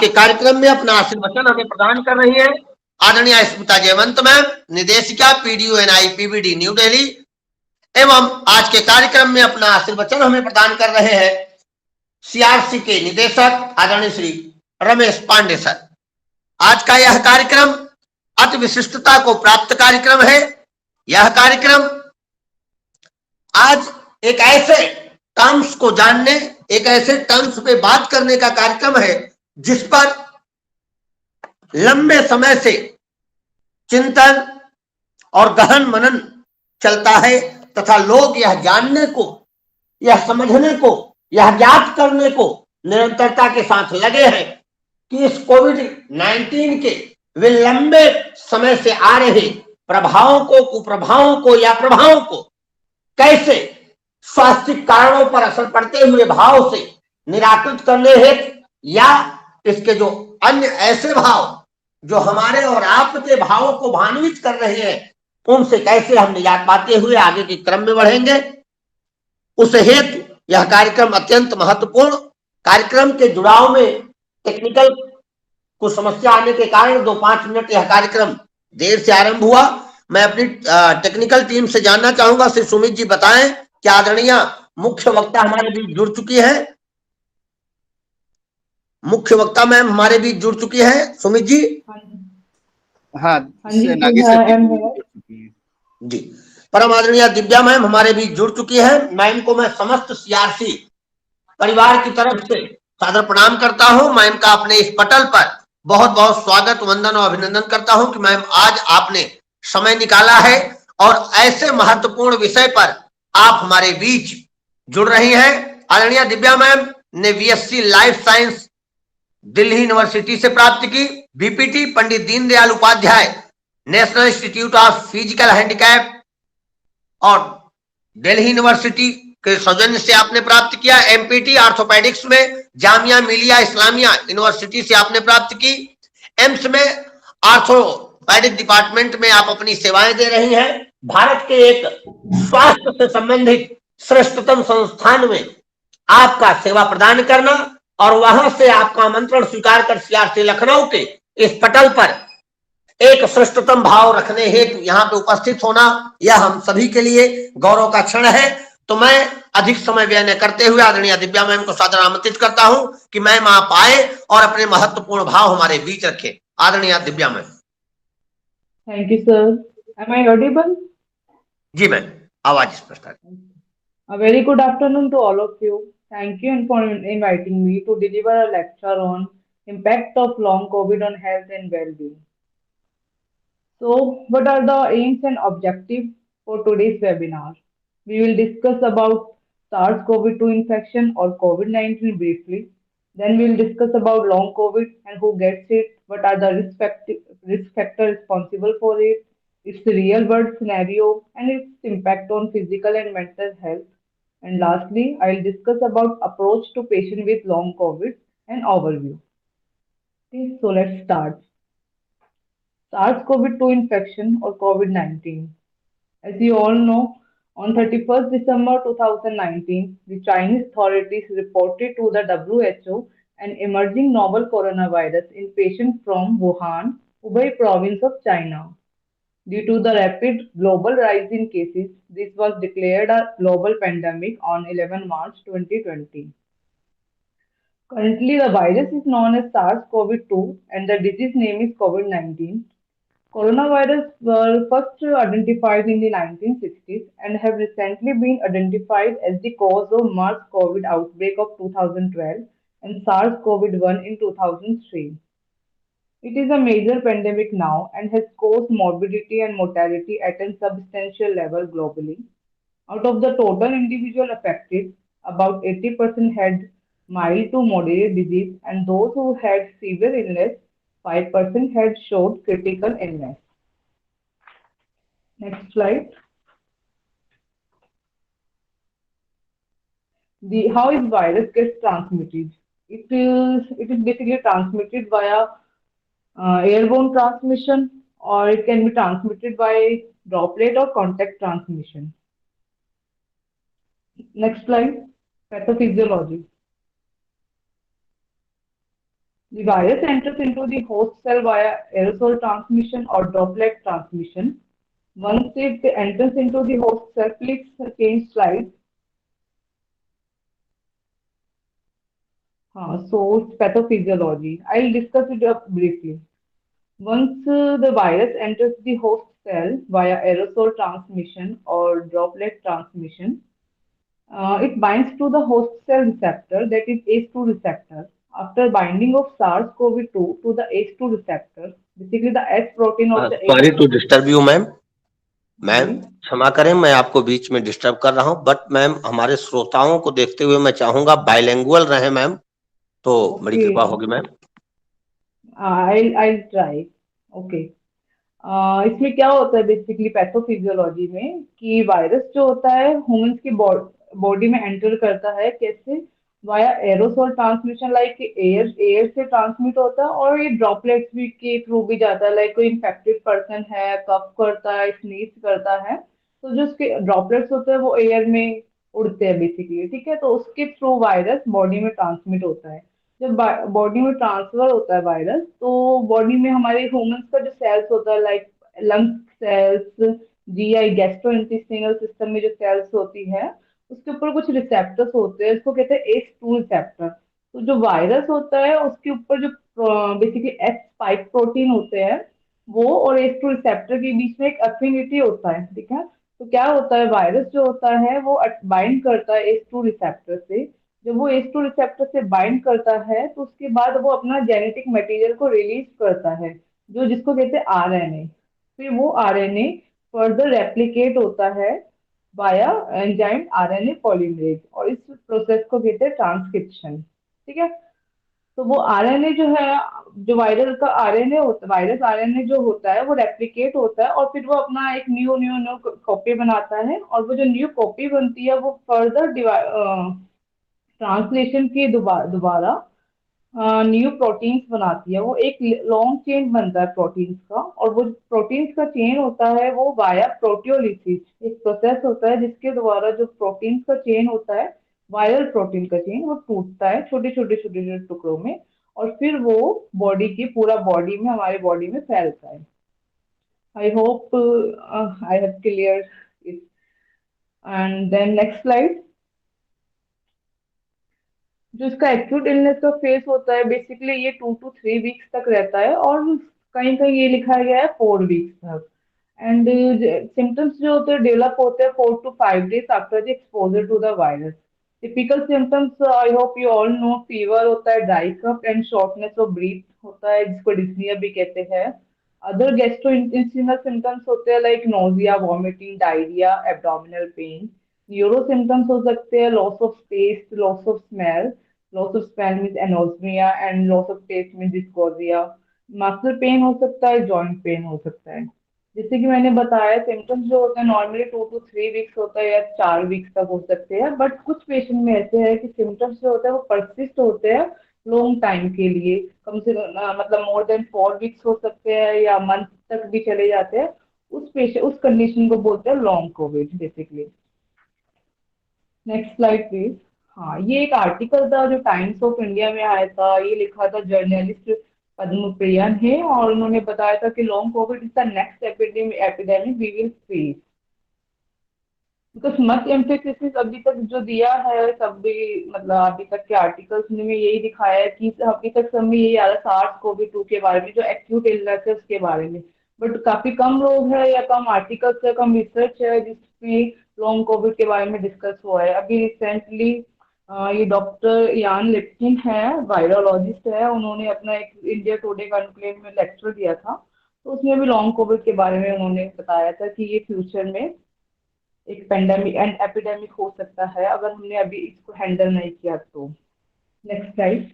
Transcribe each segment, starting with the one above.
के कार्यक्रम में अपना आशीर्वचन हमें प्रदान कर रही है आदरणीय स्मिता जयवंत मैम, निदेशिका PDONI PBD न्यू दिल्ली। एवं आज के कार्यक्रम में अपना आशीर्वचन हमें प्रदान कर रहे हैं CRC के निदेशक आदरणीय श्री रमेश पांडे सर। आज का यह कार्यक्रम अति विशिष्टता को प्राप्त कार्यक्रम है। यह कार्यक्रम आज एक ऐसे टर्म्स को जानने, एक ऐसे टर्म्स पे बात करने का कार्यक्रम है जिस पर लंबे समय से चिंतन और गहन मनन चलता है तथा लोग यह जानने को, यह समझने को, यह ज्ञात करने को निरंतरता के साथ लगे हैं कि इस कोविड-19 के वे लंबे समय से आ रहे प्रभावों को, कुप्रभावों को या प्रभावों को कैसे स्वास्थ्य कारणों पर असर पड़ते हुए भाव से निराकृत करने हेतु या इसके जो अन्य ऐसे भाव जो हमारे और आपके भावों को भान्वित कर रहे हैं उनसे कैसे हम निजात पाते हुए आगे के क्रम में बढ़ेंगे, उस हेतु यह कार्यक्रम अत्यंत महत्वपूर्ण। कार्यक्रम के जुड़ाव में टेक्निकल कुछ समस्या आने के कारण 2-5 मिनट यह कार्यक्रम देर से आरंभ हुआ। मैं अपनी टेक्निकल टीम से जानना चाहूंगा, श्री सुमित जी बताएं कि आदरणीय मुख्य वक्ता हमारे बीच जुड़ चुकी है। मुख्य वक्ता मैम हमारे बीच जुड़ चुकी है, सुमित जी। हाँ जी। परम आदरणीय दिव्या मैम हमारे बीच जुड़ चुकी है। मैम को मैं समस्त CRC परिवार की तरफ से सादर प्रणाम करता हूं। मैम का अपने इस पटल पर बहुत बहुत स्वागत, वंदन और अभिनंदन करता हूं कि मैम आज आपने समय निकाला है और ऐसे महत्वपूर्ण विषय पर आप हमारे बीच जुड़ रही हैं। आदरणीय दिव्या मैम ने BSc life science Delhi university से प्राप्त की। BPT Pandit Deendayal Upadhyay national institute of physical handicap और दिल्ली यूनिवर्सिटी के सौजन्य से आपने प्राप्त किया। MPT ऑर्थोपेडिक्स में जामिया मिलिया इस्लामिया यूनिवर्सिटी से आपने प्राप्त की। एम्स में ऑर्थोपेडिक डिपार्टमेंट में आप अपनी सेवाएं दे रही हैं। भारत के एक स्वास्थ्य से संबंधित श्रेष्ठतम संस्थान में आपका सेवा प्रदान करना और वहां से आपका आमंत्रण स्वीकार कर CRC लखनऊ के इस पटल पर एक श्रेष्ठतम भाव रखने हेतु यहाँ पे उपस्थित होना, यह हम सभी के लिए गौरव का क्षण है। तो मैं अधिक समय व्यय न करते हुए आदरणीय दिव्या मैम को सादर आमंत्रित करता हूं कि मैम आप आए और अपने महत्वपूर्ण भाव हमारे बीच रखें। आदरणीय Divya ma'am. Thank you sir. Am I audible? जी मैम, आवाज स्पष्ट है। A very good afternoon to all of you. Thank you for inviting me to deliver a lecture on impact of long COVID on health and well-being. So, what are the aims and objectives for today's webinar? We will discuss about SARS-CoV-2 infection or COVID-19 briefly. Then we will discuss about long COVID and who gets it, what are the risk factors responsible for it, its real world scenario, and its impact on physical and mental health. And lastly, I will discuss about approach to patient with long COVID and overview. Okay, so let's start. SARS-CoV-2 infection or COVID-19. As you all know, on 31st December 2019, the Chinese authorities reported to the WHO an emerging novel coronavirus in patients from Wuhan, Hubei province of China. Due to the rapid global rise in cases, this was declared a global pandemic on 11 March 2020. Currently, the virus is known as SARS-CoV-2 and the disease name is COVID-19. Coronavirus were first identified in the 1960s and have recently been identified as the cause of MERS COVID outbreak of 2012 and SARS-CoV-1 in 2003. It is a major pandemic now and has caused morbidity and mortality at a substantial level globally. Out of the total individuals affected, about 80% had mild to moderate disease, and those who had severe illness, 5% had showed critical illness. Next slide. How is virus gets transmitted? It is basically transmitted via airborne transmission, or it can be transmitted by droplet or contact transmission. Next slide. Pathophysiology. The virus enters into the host cell via aerosol transmission or droplet transmission. Once it enters into the host cell, please change slide. So it's pathophysiology. I'll discuss it briefly. Once the virus enters the host cell via aerosol transmission or droplet transmission, it binds to the host cell receptor, that is ACE2 receptor. After binding of SARS-CoV-2 to the ACE2 receptor, basically the S protein of the sorry to disturb you ma'am. Ma'am ji क्षमा करें, मैं आपको बीच में disturb कर रहा हूं, but ma'am हमारे श्रोताओं को देखते हुए मैं चाहूंगा बाइलिंगुअल रहे मैम, तो बड़ी ओके कृपा होगी मैम। I'll try. ओके इसमें क्या होता है बेसिकली पैथोफिजियोलॉजी में कि वायरस जो होता है ह्यूमंस की बॉडी में एंटर करता है कैसे via aerosol transmission like air air से ट्रांसमिट होता है और ये ड्रॉपलेट्स भी के थ्रू भी जाता है लाइक कोई इन्फेक्टेड पर्सन है कफ करता है स्नीज करता है तो जो उसके ड्रॉपलेट्स होते हैं वो एयर में उड़ते हैं बेसिकली ठीक है तो उसके थ्रू वायरस बॉडी में ट्रांसमिट होता है जब बॉडी में ट्रांसफर होता है वायरस तो बॉडी में हमारे ह्यूमंस का जो सेल्स होता है like lung cells GI gastrointestinal system में जो सेल्स होती है उसके ऊपर कुछ रिसेप्टर्स होते हैं उसको कहते हैं एस2 रिसेप्टर तो जो वायरस होता है उसके ऊपर जो बेसिकली एस स्पाइक प्रोटीन होते हैं वो और एस2 रिसेप्टर के बीच में एक अफिनिटी होता है ठीक है तो क्या होता है वायरस जो होता है वो बाइंड करता है एस2 रिसेप्टर से जब वो एस टू रिसेप्टर से बाइंड करता है तो उसके बाद वो अपना जेनेटिक मटेरियल को रिलीज करता है जो जिसको कहते हैं आरएनए फिर वो आरएनए फर्दर रेप्लिकेट होता है वाया एंजाइम आरएनए पॉलीमरेज और इस प्रोसेस को कहते हैं ट्रांसक्रिप्शन ठीक है तो वो आरएनए जो है जो वायरल का आरएनए होता है वायरस आरएनए जो होता है वो रेप्लिकेट होता है और फिर वो अपना एक न्यू न्यू न्यू कॉपी बनाता है और वो जो न्यू कॉपी बनती है वो फर्दर ट्रांसलेशन के दोबारा न्यू प्रोटीन्स बनाती है वो एक लॉन्ग चेन बनता है प्रोटीन्स का और वो प्रोटीन्स का चेन होता है वो वाया प्रोटियोलिसिस एक प्रोसेस होता है जिसके द्वारा जो प्रोटीन्स का चेन होता है वायरल प्रोटीन का चेन वो टूटता है छोटे छोटे छोटे छोटे टुकड़ों में और फिर वो बॉडी की पूरा बॉडी में हमारे बॉडी में फैलता है I hope I have clear it and then next slide जो इसका एक्यूट इलनेस का फेस होता है बेसिकली ये 2 to 3 वीक्स तक रहता है और कहीं कहीं ये लिखा गया है 4 वीक्स तक एंड सिम्टम्स जो होते हैं डेवलप होते हैं 4 to 5 days after the exposure to the virus typical symptoms I hope you all know fever होता है dry cough and shortness of breath होता है जिसको डिस्निया भी कहते हैं अदर गैस्ट्रोइंटेस्टिनल सिम्टम्स होते हैं like nausea vomiting diarrhoea abdominal pain neuro symptoms हो सकते हैं loss of taste loss of smell loss of smell means anosmia and loss of taste means dysphagia muscle pain हो सकता है जॉइंट पेन हो सकता है जैसे कि मैंने बताया सिम्टम्स जो होते हैं नॉर्मली 2 to 3 वीक्स होता है या 4 वीक्स तक हो सकते हैं बट कुछ पेशेंट में ऐसे है कि सिम्टम्स जो होते हैं वो परसिस्ट होते हैं लॉन्ग टाइम के लिए कम से कम मतलब मोर देन 4 वीक्स हो सकते हैं या मंथ तक भी चले जाते हैं उस पेशेंट उस कंडीशन को बोलते हैं long Covid basically next slide please हाँ ये एक आर्टिकल था जो टाइम्स ऑफ इंडिया में आया था ये लिखा था जर्नलिस्ट पद्म प्रिया ने और उन्होंने बताया था कि long COVID is the next epidemic we will face because much emphasis अभी तक जो दिया है सब भी मतलब अभी तक के आर्टिकल्स में यही दिखाया है कि अभी तक सब में यही आ रहा सार्स कोविड 2 के बारे में जो एक्यूट इलनेस है उसके बारे में बट काफी कम लोग है या कम आर्टिकल्स है कम रिसर्च है जिसमें लॉन्ग कोविड के बारे में डिस्कस हुआ है अभी रिसेंटली ये डॉक्टर यान लिप्किन है वायरोलॉजिस्ट है उन्होंने अपना एक इंडिया टुडे कॉन्क्लेव में लेक्चर दिया था तो उसमें भी लॉन्ग कोविड के बारे में उन्होंने बताया था कि ये फ्यूचर में एक पेंडेमिक एंड एपिडेमिक हो सकता है अगर हमने अभी इसको हैंडल नहीं किया तो next slide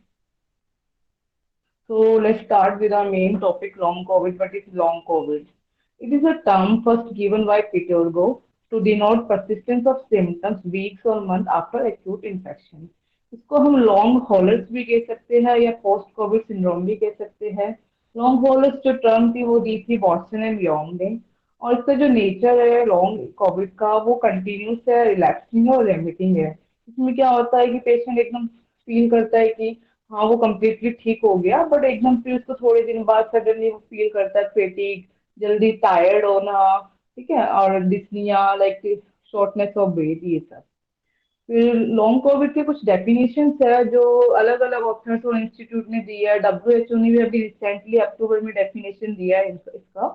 so let's start with our main topic long covid what is long covid it is a term first given by Peter Go to denote persistence of symptoms weeks or months after acute infection इसको हम long हॉलर्स भी कह सकते हैं या post Covid syndrome भी कह सकते हैं लॉन्ग हॉलर्स जो टर्म थी वो दी थी वॉटसन एंड यंग ने और इसका जो नेचर है लॉन्ग कोविड का वो कंटिन्यूस है रिलैक्सिंग है और रेमिटिंग है इसमें क्या होता है कि पेशेंट एकदम फील करता है कि हाँ वो कम्प्लीटली ठीक हो गया, बट एकदम फिर उसको थोड़े दिन बाद सडनली वो फील करता है फेटिक, जल्दी टायर्ड होना, ठीक है, और dyspnoea, like shortness of breath, ये सब। फिर लॉन्ग कोविड के कुछ डेफिनेशंस है जो अलग अलग ऑक्सफोर्ड इंस्टीट्यूट ने दिया है, डब्ल्यूएचओ ने भी अभी रिसेंटली अक्टूबर में डेफिनेशन दिया है इसका।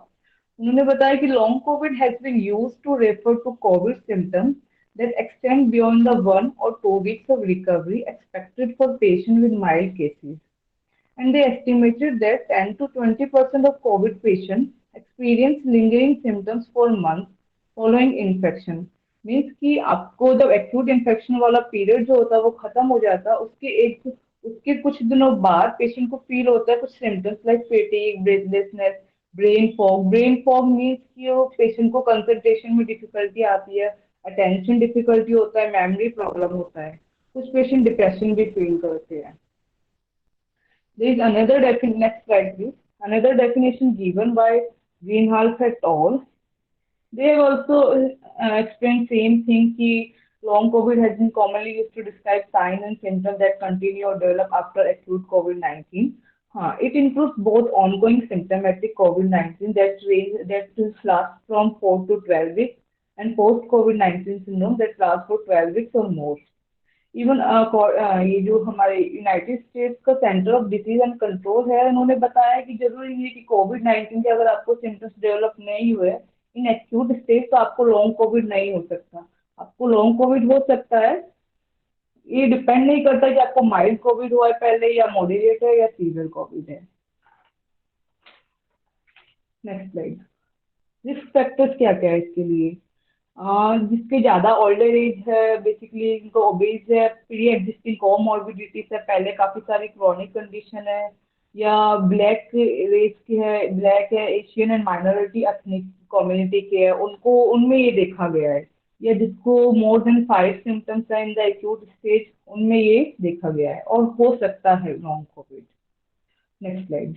उन्होंने बताया कि long COVID has been used to refer to COVID symptoms that extend beyond the 1 or 2 weeks of recovery expected for patients with mild cases. And they estimated that 10 to 20% of COVID patients experience lingering symptoms for months following infection. Means कि आपको जब acute infection वाला period जो होता है वो खत्म हो जाता है, उसके कुछ दिनों बाद पेशेंट को फील होता है कुछ symptoms like फेटिक, breathlessness, brain fog means कि वो पेशेंट को कंसंट्रेशन में डिफिकल्टी आती है, अटेंशन डिफिकल्टी होता है, मेमोरी प्रॉब्लम होता है, कुछ पेशेंट डिप्रेशन भी फील करते हैं। There is another definition, next slide please. Another definition given by Greenhalgh et al. They have also explained same thing कि long COVID has been commonly used to describe signs and symptoms that continue or develop after acute COVID-19. It includes both ongoing symptomatic COVID-19 that lasts from 4 to 12 weeks and post-COVID-19 syndrome that lasts for 12 weeks or more. Even ये जो हमारे United states का centre of disease and control है, उन्होंने बताया कि जरूरी नहीं है कि कोविड-19 के अगर आपको सिम्टम्स डेवलप नहीं हुए इन एक्यूट स्टेज तो आपको लॉन्ग कोविड नहीं हो सकता। आपको लॉन्ग कोविड हो सकता है, ये डिपेंड नहीं करता कि आपको माइल्ड कोविड हुआ है पहले या मॉडरेट है या सीवियर कोविड है। Next slide. रिस्क फैक्टर्स क्या क्या है इसके लिए? जिसके ज्यादा ओल्डर एज है, बेसिकली इनको ओबेज है, प्री एग्जिस्टिंग कोमॉर्बिडिटीज है, पहले काफी सारी क्रॉनिक कंडीशन है, या ब्लैक रेस की है, ब्लैक है, Asian and minority ethnic community के है, उनको उनमें ये देखा गया है, या जिसको मोर देन 5 सिम्टम्स है इन द एक्यूट स्टेज, उनमें ये देखा गया है और हो सकता है लॉन्ग कोविड। Next slide.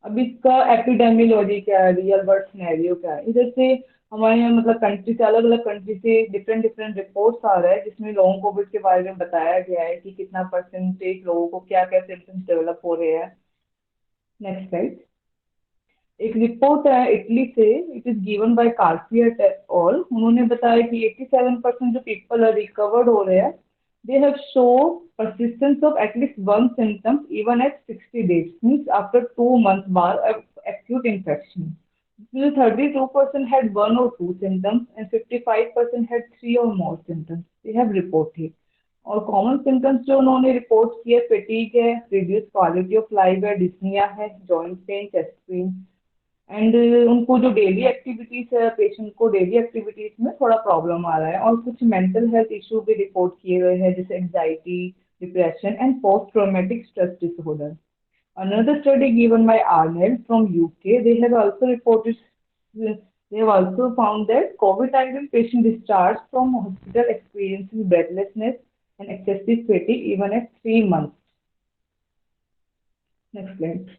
अब इसका एपिडेमियोलॉजी क्या है, रियल वर्ल्ड सिनेरियो क्या है? इधर से हमारे यहाँ मतलब कंट्री से, अलग अलग कंट्री से डिफरेंट डिफरेंट रिपोर्ट्स आ रहा है जिसमें लॉन्ग कोविड के बारे में बताया गया है कि कितना परसेंटेज लोगों को क्या क्या सिम्टम्स डेवलप हो रहे हैं। Next slide. एक रिपोर्ट है इटली से, it is given by Garcia et al. उन्होंने बताया कि 87% जो पीपल रिकवर्ड हो रहे हैं, they have shown persistence of at least one symptom even at 60 days, means after 2 months bar of acute infection. 32% had 1 or 2 symptoms and 55% had 3 or more symptoms. They have reported. और common symptoms जो उन्होंने report किए, फेटीग है, reduce quality of life है, dyspnoea है, joint pain, chest pain, and उनको जो daily activities है, पेशेंट को डेली एक्टिविटीज में थोड़ा प्रॉब्लम आ रहा है, और कुछ मेंटल हेल्थ इशू भी रिपोर्ट किए गए हैं जैसे anxiety, depression and post traumatic stress disorder. Another study given by Arnell from UK, they have also found that COVID-19 patient discharged from hospital experiencing breathlessness and excessive fatigue even at 3 months. Next slide.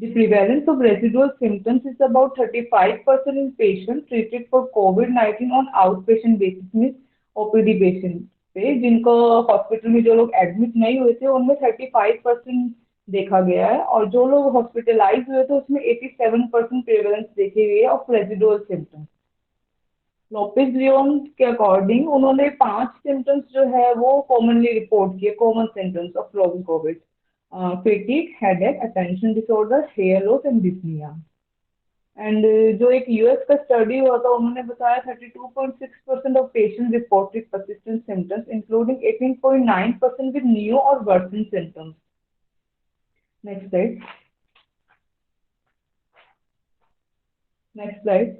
The prevalence of residual symptoms is about 35% in patients treated for COVID-19 on outpatient basis, means OPD patient पे, जिनको hospital में जो लोग admit नहीं हुए थे उनमें 35% देखा गया है, और जो लोग हॉस्पिटलाइज हुए थे उसमें 87% प्रेवलेंस देखी गई है of residual symptoms. Lopez Leon के अकॉर्डिंग उन्होंने 5 सिम्टम्स जो है वो कॉमनली रिपोर्ट किए, common symptoms of long COVID: fatigue, headache, attention disorder, hair loss and dyspnea. And जो एक यूएस का स्टडी हुआ था उन्होंने बताया 32.6% of patient reported persistent symptoms including 18.9% with new or worsened symptoms. Next slide. Next slide.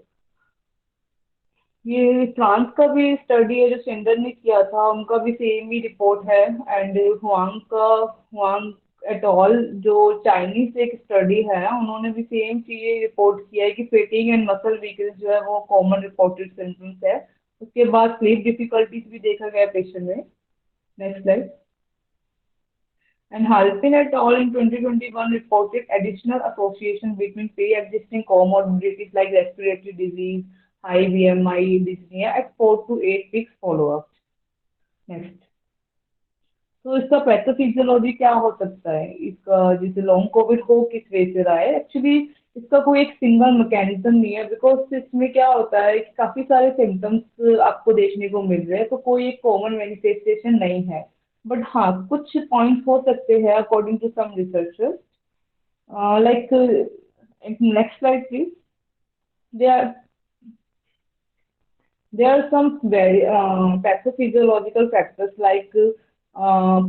ये France का भी स्टडी है जो सेंडर ने किया था, उनका भी सेम ही रिपोर्ट है, एंड हुआंग एट ऑल जो चाइनीज एक स्टडी है, उन्होंने भी सेम चीज रिपोर्ट किया है कि फेटिंग एंड मसल वीकनेस जो है वो कॉमन रिपोर्टेड सिम्टम्स है। उसके बाद स्लीप डिफिकल्टीज भी देखा गया पेशेंट में। Next slide. And Halpin et al. In 2021 reported additional association between pre-existing comorbidities like respiratory disease, high BMI, dyspnea at 4 to 8 weeks follow-up. Next. तो इसका पैथोफिजियोलॉजी क्या हो सकता है, इसका जैसे लॉन्ग कोविड हो किस वे से रहा है? एक्चुअली इसका कोई एक सिंगल मैकेनिज्म नहीं है, बिकॉज इसमें क्या होता है कि काफी सारे सिम्टम्स आपको देखने को मिल रहे हैं, तो कोई एक कॉमन मैनिफेस्टेशन नहीं है। बट हाँ, कुछ पॉइंट्स हो सकते हैं according to some researchers, like next slide please. They are There are some very pathophysiological factors like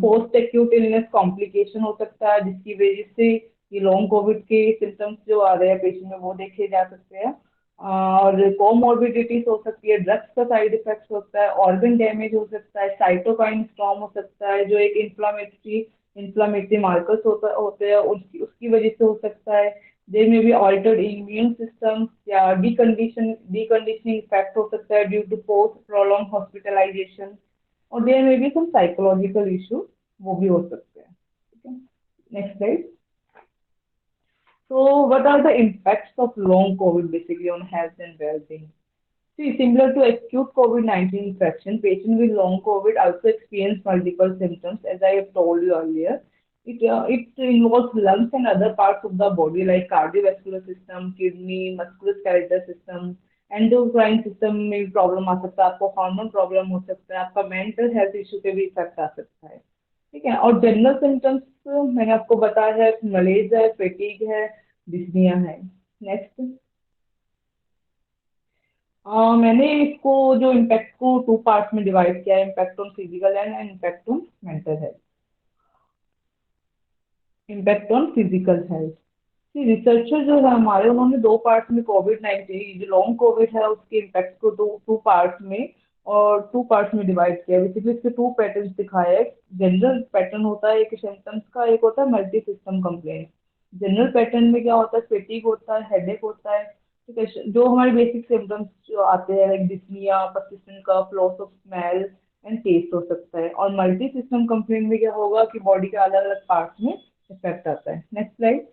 post-acute illness complication हो सकता है, जिसकी वजह से ये लॉन्ग कोविड के सिम्टम्स जो आ रहे हैं पेशेंट में वो देखे जा सकते हैं। और कोमोर्बिडिटीज हो सकती है, ड्रग्स का साइड इफेक्ट होता है, ऑर्गन डैमेज हो सकता है, साइटोकाइन स्टॉर्म हो सकता है जो एक इन्फ्लामेटरी मार्कर्स होते हैं उसकी उसकी वजह से हो सकता है। There may be altered immune system या deconditioning effect हो सकता है due to post prolonged hospitalization, और there may be some psychological issue, वो भी हो सकते हैं। ठीक है, next slide। So what are the impacts of long COVID basically on health and well-being? See, similar to acute COVID-19 infection, patients with long COVID also experience multiple symptoms, as I have told you earlier. It involves lungs and other parts of the body like cardiovascular system, kidney, musculoskeletal system, endocrine system में भी problem आ सकता है, आपको hormone problem हो सकता है, आपका mental health issue पे भी इफेक्ट आ सकता है। ठीक है, और जनरल सिम्टम्स मैंने आपको बताया है, मलेज है, फेटीग है, डिस्निया है। नेक्स्ट। मैंने इसको जो इम्पैक्ट को टू पार्ट्स में डिवाइड किया है, impact on physical and impact on mental health. Impact on physical health, researcher जो है हमारे, उन्होंने दो पार्ट्स में कोविड-19 जो लॉन्ग कोविड है उसके इम्पैक्ट को दो टू पार्ट्स में और टू पार्ट्स में डिवाइड किया। बेसिकली इसके टू पैटर्न्स दिखाए हैं। जनरल पैटर्न होता है एक सिम्टम्स का, एक होता है multi system complaint. General pattern में क्या होता है, फेटिग होता है, हेडेक होता है। ठीक है, जो हमारे बेसिक सिम्टम्स जो आते हैं like dyspnoea, persistent cough, loss of smell and taste हो सकता है। और मल्टी सिस्टम कंप्लेंट में क्या होगा कि बॉडी के अलग अलग पार्ट्स में इफेक्ट आता है। Next slide.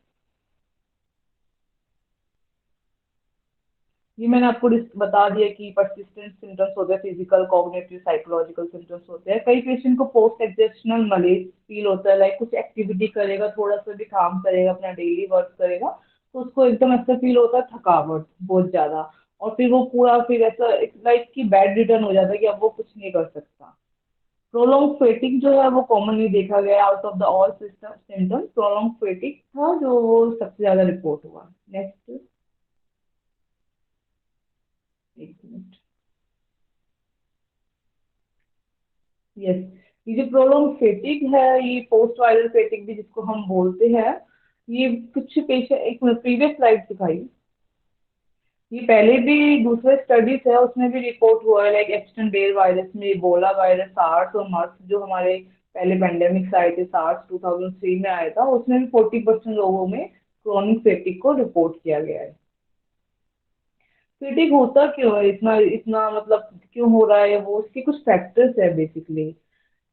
ये मैंने आपको बता दिया कि परसिस्टेंट सिम्टम्स होते हैं, फिजिकल, कॉग्निटिव, साइकोलॉजिकल सिम्टम्स होते हैं। कई पेशेंट को पोस्ट एक्सेप्शनल मलेज फील होता है, लाइक कुछ एक्टिविटी करेगा, थोड़ा सा भी काम करेगा, अपना डेली वर्क करेगा, तो उसको एकदम ऐसा फील होता है, थकावट बहुत ज्यादा, और फिर वो पूरा फिर ऐसा लाइक कि बैड रिटर्न हो जाता है कि अब वो कुछ नहीं कर सकता। प्रोलॉन्ग फेटिक जो है वो कॉमनली देखा गया, out of the all system symptoms prolong फेटिक था जो वो सबसे ज्यादा रिपोर्ट हुआ। नेक्स्ट। एक मिनट। यस, ये जो प्रोलॉन्ग फेटिक है, ये पोस्ट वायरल फेटिक भी जिसको हम बोलते हैं, ये कुछ पेशेंट, एक प्रीवियस स्लाइड दिखाई, ये पहले भी दूसरे स्टडीज है उसमें भी रिपोर्ट हुआ है, लाइक एप्स्टन बेयर वायरस में, इबोला वायरस, सार्स और मर्स जो हमारे पहले पेंडेमिक्स आए थे, सार्स 2003 में आया था, उसमें भी 40% लोगों में क्रोनिक फेटिक को रिपोर्ट किया गया है। फेटिक होता क्यों है, इतना इतना मतलब क्यों हो रहा है, वो उसके कुछ फैक्टर्स है बेसिकली।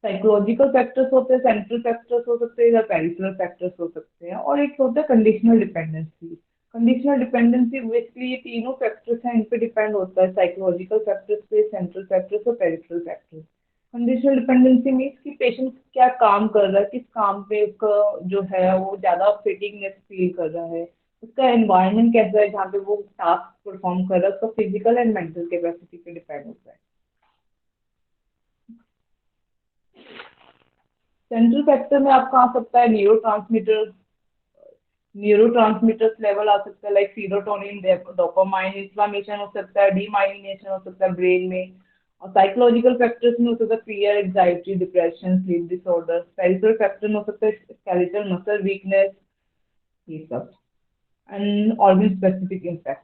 साइकोलॉजिकल फैक्टर्स होते हैं, सेंट्रल फैक्टर्स हो सकते हैं या पेरिफेरल फैक्टर्स हो सकते हैं, और एक होता है conditional dependency. Conditional dependency basically ये तीनों फैक्टर्स हैं, इन पे डिपेंड होता है, साइकोलॉजिकल फैक्टर्स पे, सेंट्रल फैक्टर्स और peripheral factors. Conditional dependency means कि पेशेंट क्या काम कर रहा है, किस काम पे उसका जो है वो ज्यादा फिटिंगनेस फील कर रहा है, उसका एनवायरनमेंट कैसा है जहाँ पे वो टास्क परफॉर्म कर रहा है, उसका फिजिकल एंड मेंटल कैपेसिटी पे डिपेंड होता है। सेंट्रल फैक्टर में आपका आ सकता है न्यूरो ट्रांसमीटर्स लेवल आ सकता है, लाइक सीरोटोनिन, डोपामाइन, इन्फ्लामेशन हो सकता है, डीमाइलिनेशन हो सकता है ब्रेन में। और साइकोलॉजिकल फैक्टर्स में हो सकता है fear, anxiety, depression, sleep disorder. Peripheral factor में हो सकता है स्केलेटल मसल वीकनेस, ये सब। End organ specific impact.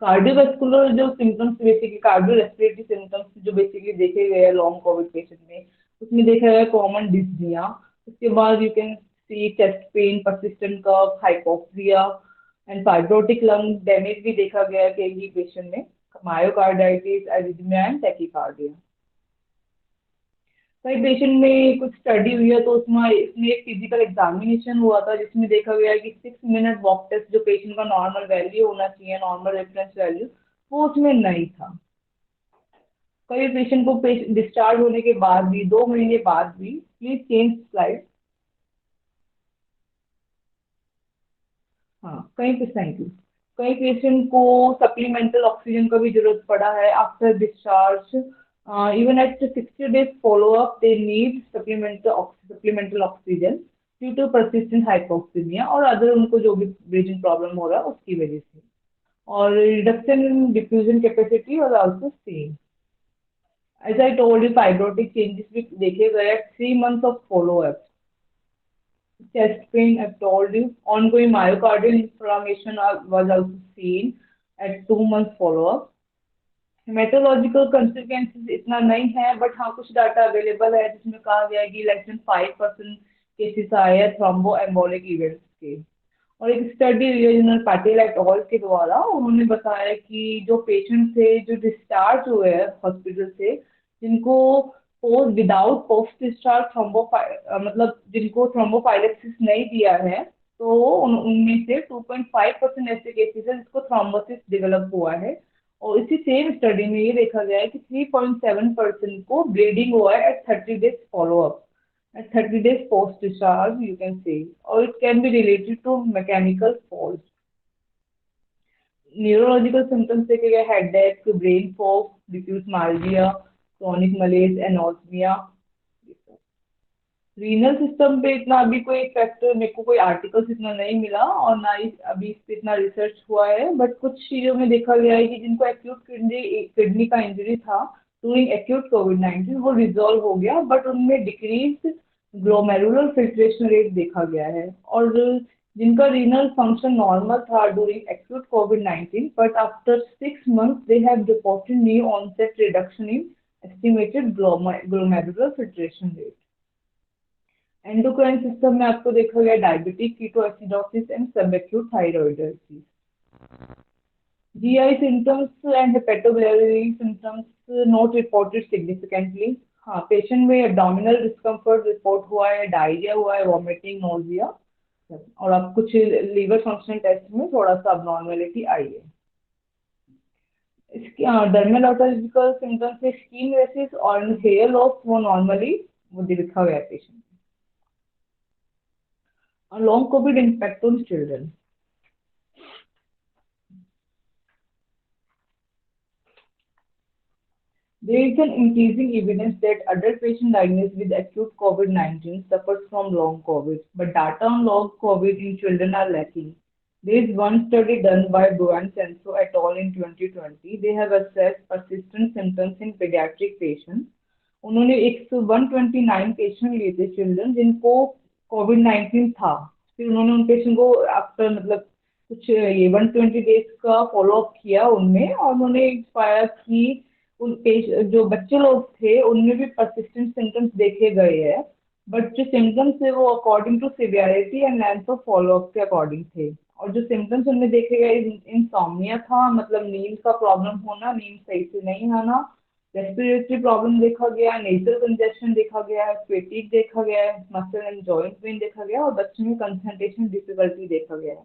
Cardiovascular जो symptoms, basically cardio respiratory symptoms जो बेसिकली देखे गए हैं लॉन्ग कोविड पेशेंट में, उसमें देखा गया कॉमन डिस्निया, उसके बाद you can see chest pain, persistent cough, hypoxia and fibrotic lung damage भी देखा गया है कई पेशेंट में, मायोकार्डाइटिस, एरिथमिया एंड टैकीकार्डिया। कई पेशेंट में कुछ स्टडी हुई है तो उसमें इसमें एक फिजिकल एग्जामिनेशन हुआ था जिसमें देखा गया कि 6 मिनट वॉक टेस्ट जो पेशेंट का नॉर्मल वैल्यू होना चाहिए, नॉर्मल रेफरेंस वैल्यू, वो उसमें नहीं था। कई पेशेंट को डिस्चार्ज होने के बाद भी 2 महीने बाद भी, प्लीज चेंज स्लाइड। हाँ, थैंक यू। कई पेशेंट को सप्लीमेंटल ऑक्सीजन का भी जरूरत पड़ा है after discharge. Even at 60 days follow up they need supplemental oxygen due to persistent hypoxemia और अदर उनको जो भी ब्रीथिंग प्रॉब्लम हो रहा है उसकी वजह से। और रिडक्शन इन डिफ्यूजन कैपेसिटी और also same. As I told you, fibrotic changes भी देखे गए at 3 months of follow up. Chest pain, I've told you. Ongoing myocardial inflammation was also seen at 2 months follow-up. Hematological consequences इतना नहीं है, but हाँ कुछ data available है जिसमें कहा गया है कि less than 5% केसेस आए हैं थ्रोम्बो एम्बोलिक इवेंट्स के। और एक study regional Patil at all के द्वारा उन्होंने बताया कि जो पेशेंट थे जो डिस्चार्ज हुए हैं हॉस्पिटल से, जिनको पोस्ट डिस्चार्ज मतलब जिनको थ्रोम्बोफाइलेक्सिस नहीं दिया है, तो उनमें से 2.5% ऐसे केसेस हैं जिसको थ्रोम्बोसिस डेवलप हुआ है। और इसी सेम स्टडी में ये देखा गया है कि 3.7% को ब्लीडिंग हुआ है eight 30 days follow-up, at 30 days post discharge, you can say, or it can be related to mechanical fault. Neurological symptoms देखे गए headache, brain fog, diffuse myalgia, chronic malaise, anosmia. Renal system पे इतना अभी कोई effect मेरे को कोई articles इतना नहीं मिला और ना ही अभी इस पे इतना रिसर्च हुआ है, बट कुछ चीजों में देखा गया है कि जिनको एक्यूट किडनी का इंजरी था ड्यूरिंग एक्यूट कोविड-19 वो रिजॉल्व हो गया, बट उनमें डिक्रीज ग्लोमेरुलर फिल्ट्रेशन रेट देखा गया है। और जिनका रीनल फंक्शन नॉर्मल था ड्यूरिंग एक्यूट कोविड-19 but after 6 months they have reported new onset reduction in estimated glomerular filtration rate. Endocrine system में आपको देखा गया diabetic ketoacidosis and subacute thyroidosis. GI symptoms and hepatobiliary symptoms not reported significantly। हाँ, patient में abdominal discomfort report हुआ है, diarrhoea हुआ है, वॉमिटिंग, नोजिया, और अब कुछ लीवर फंक्शनल टेस्ट में थोड़ा सा अबनॉर्मेलिटी आई है। इसके डर्मेटोलॉजिकल सिम्टम्स से स्किन रेसेस और हेयर लॉस वो नॉर्मली वो दिखा गया patient. Long Covid impact on children. There is an increasing evidence that adult patients diagnosed with acute COVID-19 suffers from long COVID, but data on long COVID in children are lacking. There is one study done by Duan Senso et al. In 2020. They have assessed persistent symptoms in pediatric patients. उन्होंने 129 patient लिए थे children जिनको कोविड-19 था। फिर उन्होंने उन patient को after मतलब कुछ ये 120 डेज का फॉलोअप किया उनमें, और उन्होंने पाया कि जो बच्चे लोग थे उनमें भी परसिस्टेंट सिम्टम्स देखे गए हैं, बट जो सिम्टम्स थे वो according to severity and length of follow up के अकॉर्डिंग थे। और जो सिम्टम्स उनमें देखे गए इंसोम्निया था, मतलब नींद का प्रॉब्लम होना, नींद सही से नहीं आना, रेस्पिरेटरी प्रॉब्लम देखा गया, नेजल कंजेशन देखा गया है, फैटिग देखा गया है, मसल एंड जॉइंट पेन देखा गया, और बच्चों में कंसंट्रेशन डिफिकल्टी देखा गया है।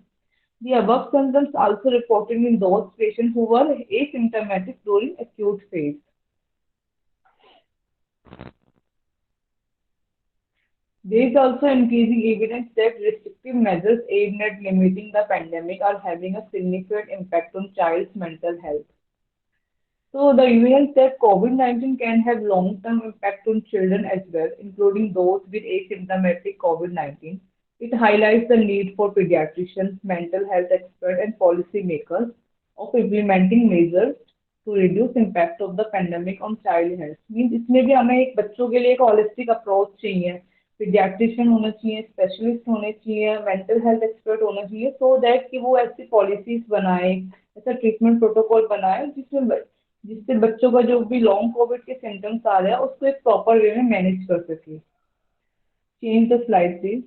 The above symptoms also reported in those patients who were asymptomatic during acute phase. There is also increasing evidence that restrictive measures aimed at limiting the pandemic are having a significant impact on child's mental health. So the evidence that COVID-19 can have long-term impact on children as well, including those with asymptomatic COVID-19. It highlights the need for pediatricians, mental health experts, and policymakers of implementing measures to reduce impact of the pandemic on child health. Means इसमें भी हमें एक बच्चों के लिए एक holistic approach चाहिए, paediatrician होना चाहिए, स्पेशलिस्ट होने चाहिए, मेंटल हेल्थ एक्सपर्ट होना चाहिए, सो दैट कि वो ऐसी पॉलिसीज बनाए, ऐसा ट्रीटमेंट प्रोटोकॉल बनाए जिससे बच्चों का जो भी लॉन्ग कोविड के सिम्टम्स आ रहे हैं उसको एक प्रॉपर वे में मैनेज कर सके। Change the slide please.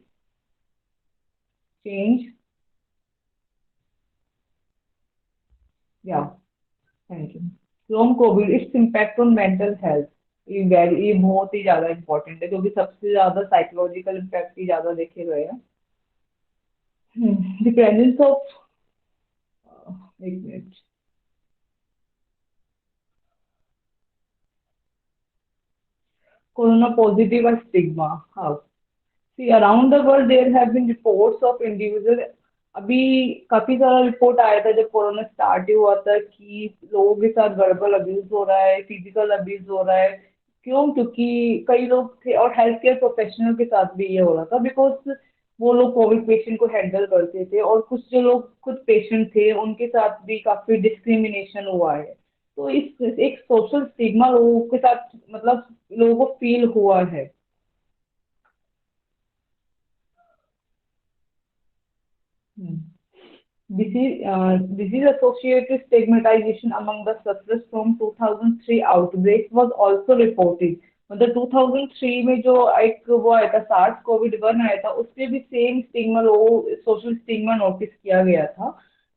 Change. या thank you. Long covid its impact on mental health, ये बहुत ही ज्यादा इम्पोर्टेंट है क्योंकि सबसे ज्यादा साइकोलॉजिकल इम्पैक्ट ही ज्यादा देखे गए हैं। द प्रेजेंस ऑफ, एक minute, corona positive or stigma? How? See, around the world there have been reports of individual. अभी काफी सारा रिपोर्ट आया था जब कोरोना स्टार्ट हुआ था कि लोगों के साथ वर्बल अब्यूज हो रहा है, फिजिकल अब्यूज हो रहा है। क्यों? क्योंकि कई लोग थे और हेल्थ केयर प्रोफेशनल के साथ भी ये हो रहा था, बिकॉज वो लोग कोविड पेशेंट को हैंडल करते थे और कुछ जो लोग खुद पेशेंट थे उनके साथ भी काफी डिस्क्रिमिनेशन हुआ है। तो इस एक सोशल स्टिग्मा लोगों के साथ, मतलब लोगों को फील हुआ है। हम्म। Disease associated stigmatization among the sufferers from 2003 outbreak was also reported। मतलब 2003 में जो एक वो आया था सार्स कोविड 1 आया था, उसपे भी सेम स्टिग्मा लोगों सोशल स्टिग्मा नोटिस किया गया था।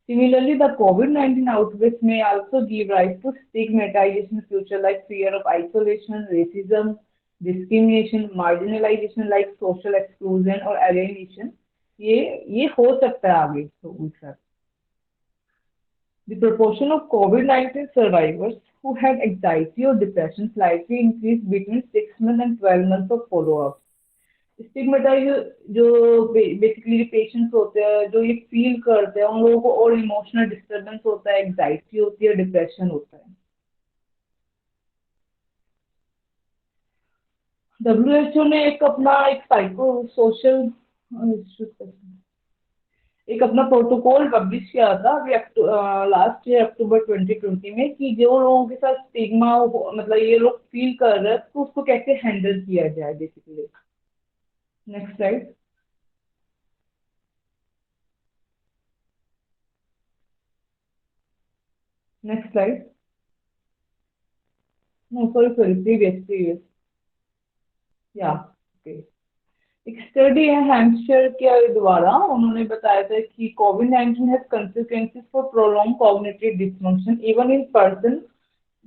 Similarly, the COVID-19 outbreak may also give rise to stigmatization future like fear of isolation, racism, discrimination, marginalization like social exclusion or alienation। ये हो सकता है आगे तो sir. The proportion of COVID-19 survivors who had anxiety or depression slightly increased between 6 months and 12 months of follow-up। Stigmatise जो basically patients होते हैं जो ये फील करते हैं उन लोगों को और इमोशनल डिस्टर्बेंस होता है, एंग्जाइटी होती है, डिप्रेशन होता है। डब्ल्यूएचओ ने एक अपना एक साइको सोशल एक अपना प्रोटोकॉल पब्लिश किया था अभी लास्ट ईयर अक्टूबर 2020 में कि जो लोगों के साथ स्टिग्मा मतलब ये लोग फील कर रहे हैं तो उसको कैसे हैंडल किया जाए basically. Next slide. Next slide. No sorry sorry, previous या ओके। एक स्टडी है हैम्पशायर के द्वारा, उन्होंने बताया था कि कोविड-19 has consequences for prolonged cognitive dysfunction even in person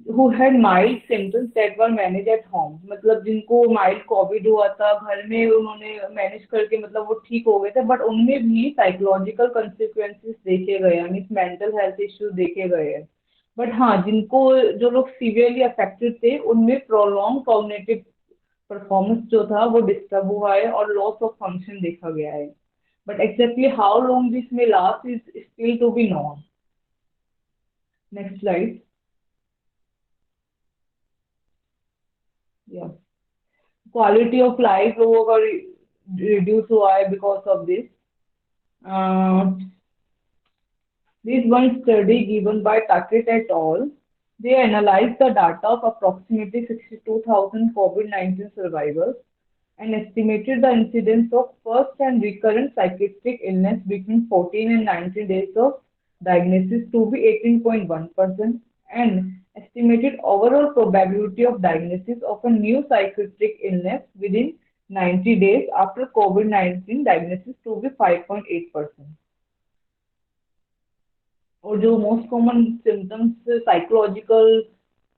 who had mild symptoms that were managed at home। मतलब जिनको माइल्ड कोविड हुआ था घर में उन्होंने मैनेज करके मतलब वो ठीक हो गए थे, बट उनमें भी साइकोलॉजिकल कंसिक्वेंसेस देखे गए हैं, मीन्स मेंटल हेल्थ इश्यूज देखे गए हैं। बट हाँ, जिनको जो लोग सीवियरली अफेक्टेड थे उनमें प्रोलॉन्ग कॉग्निटिव परफॉर्मेंस जो था वो डिस्टर्ब हुआ है और लॉस ऑफ फंक्शन देखा गया है। But exactly how long this may last is still to be known. Next slide. या क्वालिटी ऑफ लाइफ लोगों का रिड्यूस हुआ है because of this. This one study given by Taket et al. They analyzed the data of approximately 62,000 COVID-19 survivors and estimated the incidence of first and recurrent psychiatric illness between 14 and 19 days of diagnosis to be 18.1% and estimated overall probability of diagnosis of a new psychiatric illness within 90 days after COVID-19 diagnosis to be 5.8%। और जो most common symptoms psychological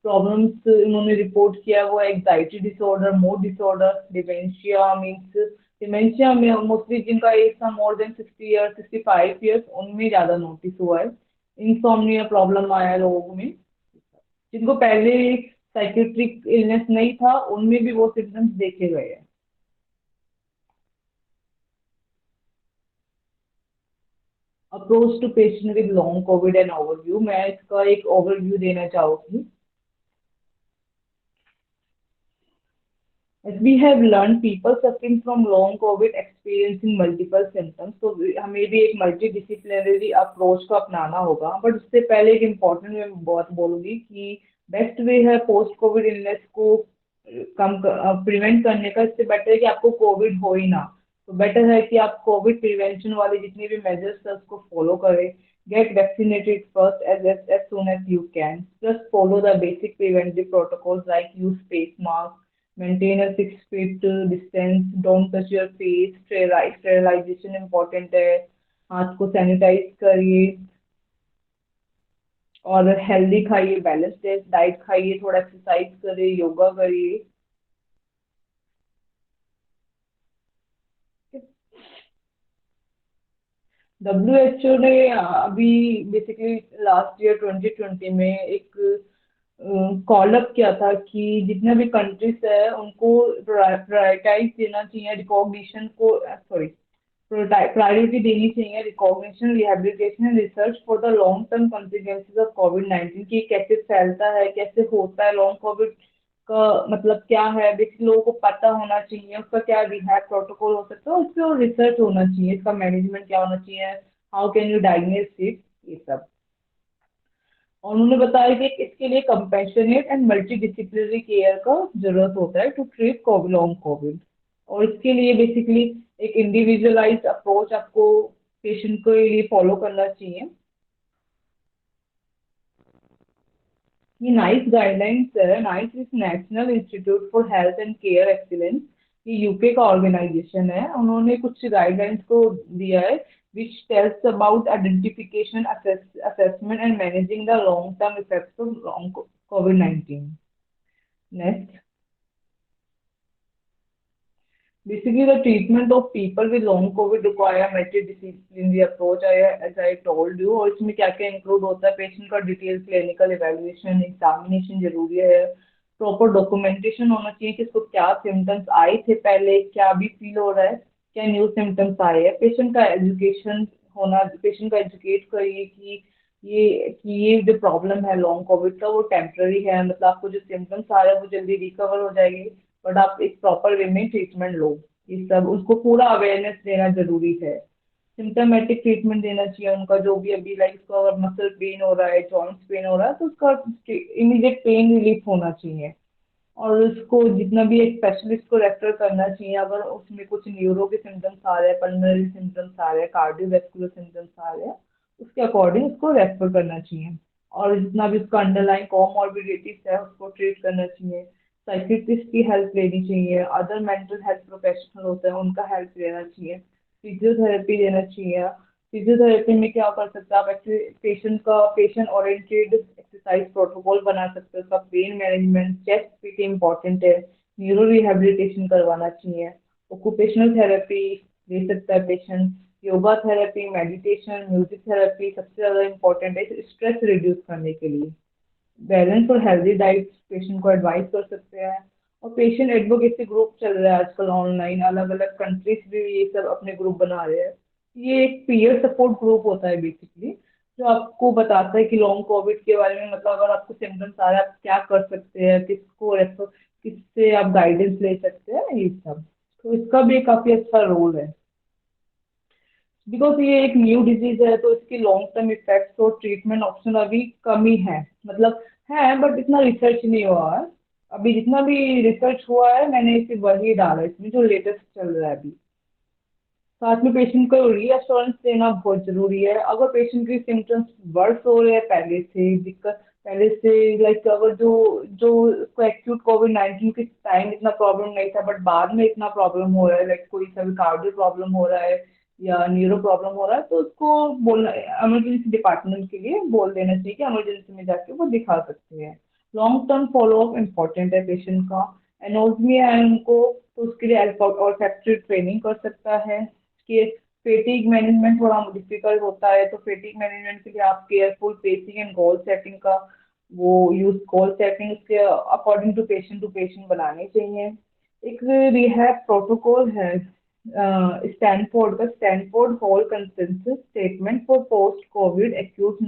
problems इन्होंने report किया वो anxiety disorder, mood disorder, dementia. Means dementia में mostly जिनका as था more than 60 years 65 years उनमें ज्यादा नोटिस हुआ है। इंसोम्निया प्रॉब्लम आया है लोगों में। जिनको पहले साइकेट्रिक इलनेस नहीं था उनमें भी वो सिम्टम्स देखे गए हैं। Approach to patient with long COVID and overview. मैं इसका एक ओवरव्यू देना चाहूंगी। As we have learned, people suffering from long COVID experiencing multiple symptoms, तो हमें भी एक मल्टीडिसिप्लिनरी अप्रोच को अपनाना होगा। बट उससे पहले एक इम्पॉर्टेंट मैं बात बोलूंगी कि बेस्ट वे है पोस्ट कोविड इलनेस को कम प्रिवेंट करने का। इससे बेटर है कि आपको कोविड हो ही ना, तो बेटर है कि आप कोविड प्रिवेंशन वाले जितने भी मेजर्स है उसको फॉलो करें। Get vaccinated first as soon as you can, just follow the basic preventive protocols like use face mask, maintain a 6 feet distance, don't touch your face, sterilization important है, हाथ को sanitise करिए और healthy खाइए, balance diet खाइए, थोड़ा exercise करिए, योगा करिए। डब्ल्यूएचओ ने अभी बेसिकली लास्ट ईयर 2020 में एक कॉल अप किया था कि जितने भी कंट्रीज है उनको प्रायोरिटाइज देना चाहिए रिकॉग्निशन को, सॉरी, प्रायोरिटी देनी चाहिए recognition, rehabilitation and research for the long term consequences of कोविड-19, कि कैसे फैलता है, कैसे होता है लॉन्ग कोविड का, मतलब क्या है, बेसिक लोगों को पता होना चाहिए उसका क्या रिहैब प्रोटोकॉल हो सकता है, उस पर रिसर्च होना चाहिए, इसका मैनेजमेंट क्या होना चाहिए, how can you diagnose it, ये सब। और उन्होंने बताया कि इसके लिए compassionate and multi disciplinary care का जरूरत होता है टू ट्रीट लॉन्ग कोविड। और इसके लिए बेसिकली एक इंडिविजुअलाइज्ड अप्रोच आपको पेशेंट के लिए फॉलो करना चाहिए। ये नाइस गाइडलाइंस है, nice is national institute for health and care excellence, ये यूके का ऑर्गेनाइजेशन है, उन्होंने कुछ गाइडलाइंस को दिया है which tells about identification, assessment and managing the long term effects of long COVID-19. Next, basically the treatment of people with long COVID require multidisciplinary approach, as I told you, और इसमें क्या क्या include होता है, patient का detail clinical evaluation, examination जरूरी है, proper documentation होना चाहिए कि इसको क्या सिम्टम्स आए थे पहले, क्या अभी फील हो रहा है, क्या न्यू सिम्टम्स आए हैं, पेशेंट का एजुकेशन होना, पेशेंट का एजुकेट करिए कि ये जो प्रॉब्लम है लॉन्ग कोविड का वो टेम्पररी है, मतलब आपको जो सिम्टम्स आ रहे हैं वो जल्दी रिकवर हो जाएगी, बट आप एक प्रॉपर वे में ट्रीटमेंट लो, ये सब उसको पूरा अवेयरनेस देना जरूरी है। सिम्टोमेटिक ट्रीटमेंट देना चाहिए उनका, जो भी अभी लाइक उसको अगर मसल पेन हो रहा है, जॉइंट्स पेन हो रहा है, तो उसका इमीडिएट पेन रिलीफ होना चाहिए, और उसको जितना भी एक स्पेशलिस्ट को रेफर करना चाहिए अगर उसमें कुछ न्यूरो के सिम्टम्स आ रहे हैं, पल्मोनरी सिम्टम्स आ रहे हैं, कार्डियोवैस्कुलर सिम्टम्स आ रहे हैं, उसके अकॉर्डिंग उसको रेफर करना चाहिए, और जितना भी उसका अंडरलाइन कॉमॉर्बिडिटीज है उसको ट्रीट करना चाहिए, साइकिट्रिस्ट की हेल्प लेनी चाहिए, अदर मेंटल हेल्थ प्रोफेशनल होते हैं उनका हेल्प लेना चाहिए, फिजियोथेरेपी देना चाहिए। फिजियोथेरेपी में क्या कर सकते हैं आप, पेशेंट ओरिएंटेड एक्सरसाइज प्रोटोकॉल बना सकते हो, उसका pain management, chest PT important है, न्यूरो रिहेबिलिटेशन करवाना चाहिए, ऑक्यूपेशनल थेरेपी दे सकता है patient, yoga therapy, meditation, music therapy सबसे ज्यादा इंपॉर्टेंट है स्ट्रेस रिड्यूस करने के लिए। बैलेंस और हेल्दी डाइट पेशेंट को एडवाइस कर सकते हैं, और पेशेंट एडवोकेसी ग्रुप चल रहा है आजकल ऑनलाइन, अलग अलग कंट्रीज भी ये सब अपने ग्रुप बना रहे हैं, ये एक पीयर सपोर्ट ग्रुप होता है बेसिकली, जो आपको बताता है कि लॉन्ग कोविड के बारे में, मतलब अगर आपको सिम्टम्स आ रहा है आप क्या कर सकते हैं, किसको रेफर, किससे आप गाइडेंस ले सकते हैं, ये सब, तो इसका भी काफी अच्छा रोल है। बिकॉज ये एक न्यू डिजीज है तो इसकी लॉन्ग टर्म इफेक्ट्स और ट्रीटमेंट ऑप्शन अभी कम ही है, मतलब है बट इतना रिसर्च नहीं हुआ है, अभी जितना भी रिसर्च हुआ है मैंने सिर्फ वही डाला है इसमें जो लेटेस्ट चल रहा है अभी। साथ में पेशेंट को रीअश्योरेंस देना बहुत जरूरी है, अगर पेशेंट की सिम्टम्स वर्स हो रहे हैं पहले से, दिक्कत पहले से, लाइक अगर जो जो एक्यूट कोविड-19 के टाइम इतना प्रॉब्लम नहीं था बट बाद में इतना प्रॉब्लम हो रहा है, लाइक कोई सा भी कार्डियो प्रॉब्लम हो रहा है या न्यूरो प्रॉब्लम हो रहा है, तो उसको बोलना, इमरजेंसी डिपार्टमेंट के लिए बोल देना चाहिए कि इमरजेंसी में जाके वो दिखा सकते हैं। लॉन्ग टर्म फॉलोअप इम्पोर्टेंट है पेशेंट का, एनोज्मिया है उनको तो उसके लिए ऑल्फैक्टरी ट्रेनिंग कर सकता है कि फेटिग मैनेजमेंट थोड़ा डिफिकल्ट होता है, तो फेटिग मैनेजमेंट के लिए आप careful pacing and goal setting का वो यूज, गोल सेटिंग उसके अकॉर्डिंग टू पेशेंट बनाने चाहिए। एक रिहैब प्रोटोकॉल है Stanford hall consensus statement for post Covid acute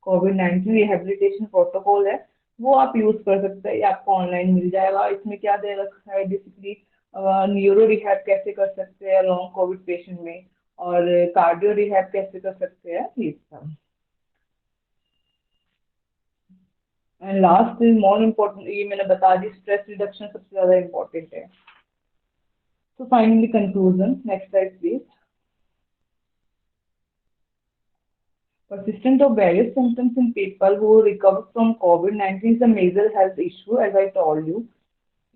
covid rehabilitation protocol है, वो आप यूज कर सकते हैं, ये आपको ऑनलाइन मिल जाएगा। इसमें क्या दे रखा है बेसिकली, न्यूरो रिहैब कैसे कर सकते हैं लॉन्ग कोविड पेशेंट में, और कार्डियो रिहैब कैसे कर सकते हैं, ये सब। And last is more important, ये मैंने बता दी, स्ट्रेस रिडक्शन सबसे ज्यादा इम्पोर्टेंट है। So finally conclusion, next slide please. Persistence of various symptoms in people who recover from COVID-19 is a major health issue, as I told you.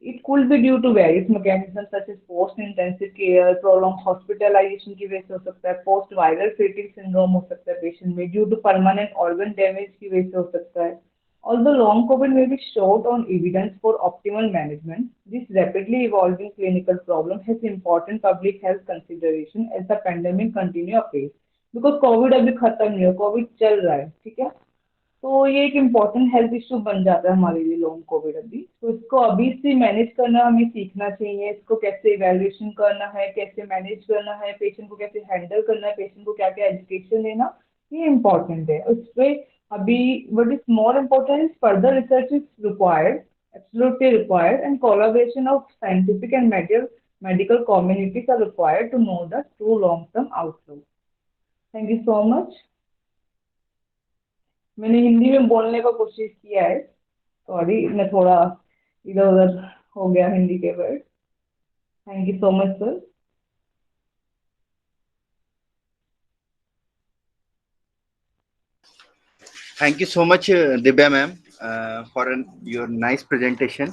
It could be due to various mechanisms such as post-intensive care, prolonged hospitalization की वजह से हो सकता है, post-viral fatigue syndrome हो सकता है patient में, due to permanent organ damage की वजह से हो सकता है। Although long COVID may be short on evidence for optimal management, this rapidly evolving clinical problem has important public health consideration as the pandemic continue apace. Because COVID अभी खत्म नहीं हो, COVID चल रहा है, ठीक है, तो ये एक इम्पोर्टेंट हेल्थ इशू बन जाता है हमारे लिए लॉन्ग कोविड अभी। तो इसको अभी से मैनेज करना हमें सीखना चाहिए। इसको कैसे इवैल्यूएशन करना है, कैसे मैनेज करना है, पेशेंट को कैसे हैंडल करना है, पेशेंट को क्या क्या एजुकेशन देना, ये इम्पोर्टेंट है। उस पे अभी what is more important is further research is required, absolutely required, and collaboration of scientific and medical communities are required to know the true long-term outlook. Thank you so much. मैंने हिंदी में बोलने का कोशिश किया है, सॉरी मैं थोड़ा इधर उधर हो गया हिंदी के word. Thank you so much sir. Thank you so much, Divya ma'am, for your nice presentation.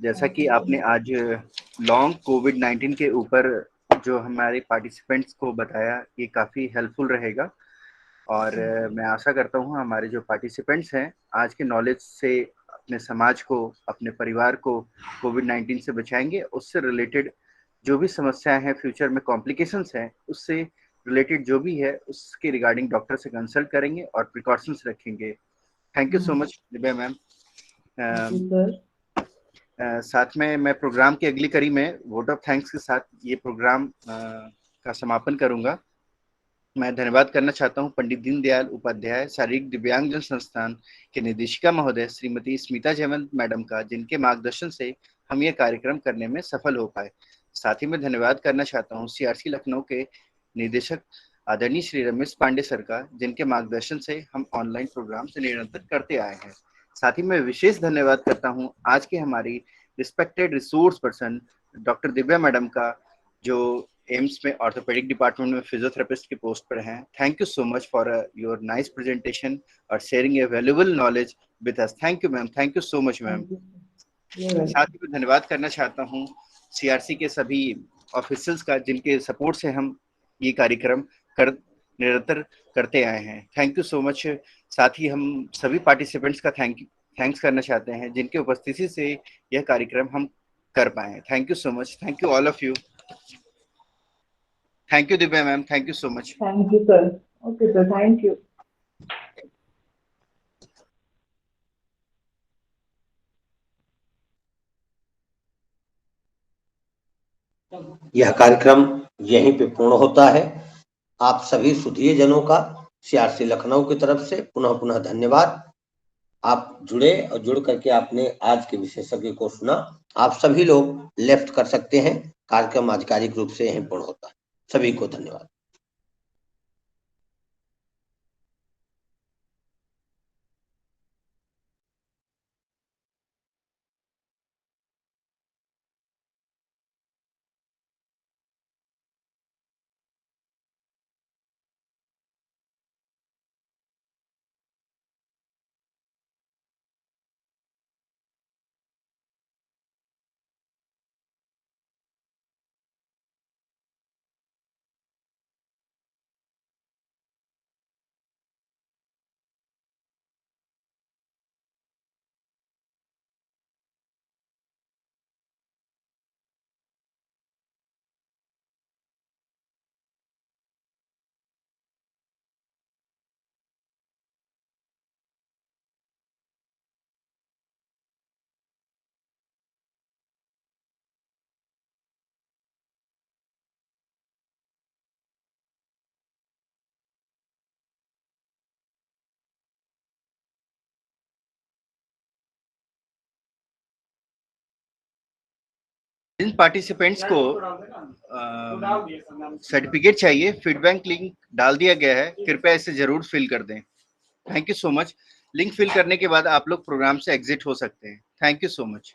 जैसा कि आपने आज लॉन्ग कोविड-19 के ऊपर जो हमारे पार्टिसिपेंट्स को बताया, ये काफ़ी हेल्पफुल रहेगा और मैं आशा करता हूँ हमारे जो पार्टिसिपेंट्स हैं आज के नॉलेज से अपने समाज को, अपने परिवार को कोविड-19 से बचाएंगे। उससे रिलेटेड जो भी समस्याएं हैं, फ्यूचर में कॉम्प्लिकेशंस हैं, उससे रिलेटेड जो भी है उसके रिगार्डिंग डॉक्टर से कंसल्ट करेंगे और प्रिकॉशंस रखेंगे। Thank you so much Divya ma'am. साथ में मैं प्रोग्राम की अगली कड़ी में वोट ऑफ थैंक्स के साथ ये प्रोग्राम का समापन करूंगा। मैं धन्यवाद करना चाहता हूं पंडित दीनदयाल उपाध्याय शारीरिक दिव्यांगजन संस्थान के निदेशिका महोदय श्रीमती स्मिता जयवंत मैडम का, जिनके मार्गदर्शन से हम ये कार्यक्रम करने में सफल हो पाए। साथ ही मैं धन्यवाद करना चाहता हूं सीआरसी लखनऊ के निदेशक आदरणीय श्री रमेश पांडे सर का, जिनके मार्गदर्शन से हम ऑनलाइन प्रोग्राम से निरंतर करते आए हैं। साथ ही मैं विशेष धन्यवाद करता हूं आज के हमारी respected resource person doctor Divya madam का, जो एम्स में ऑर्थोपेडिक डिपार्टमेंट में फिजियोथेरेपिस्ट की पोस्ट पर हैं। Thank you so much for your nice presentation और sharing a valuable knowledge with us. Thank you ma'am, thank you so much ma'am. साथ ही मैं धन्यवाद करना चाहता हूँ सीआरसी के सभी ऑफिसर्स का, जिनके सपोर्ट से हम ये कार्यक्रम निरंतर करते आए हैं। Thank you so much. साथ ही हम सभी पार्टिसिपेंट्स का थैंक्स करना चाहते हैं, जिनके उपस्थिति से यह कार्यक्रम हम कर पाए। Thank you so much. Thank you all of you. Thank you, Divya ma'am. Thank you so much. Thank you, sir. Okay, sir. Thank you. यह कार्यक्रम यहीं पे पूर्ण होता है। आप सभी सुधीर जनों का सीआरसी लखनऊ की तरफ से पुनः पुनः धन्यवाद। आप जुड़े और जुड़ करके आपने आज के विशेषज्ञ को सुना। आप सभी लोग लेफ्ट कर सकते हैं। कार्यक्रम आधिकारिक रूप से यहीं पूर्ण होता है। सभी को धन्यवाद। जिन पार्टिसिपेंट्स को सर्टिफिकेट चाहिए, फीडबैक लिंक डाल दिया गया है, कृपया इसे जरूर फिल कर दें। Thank you so much. Link fill करने के बाद आप लोग प्रोग्राम से एग्जिट हो सकते हैं। Thank you so much.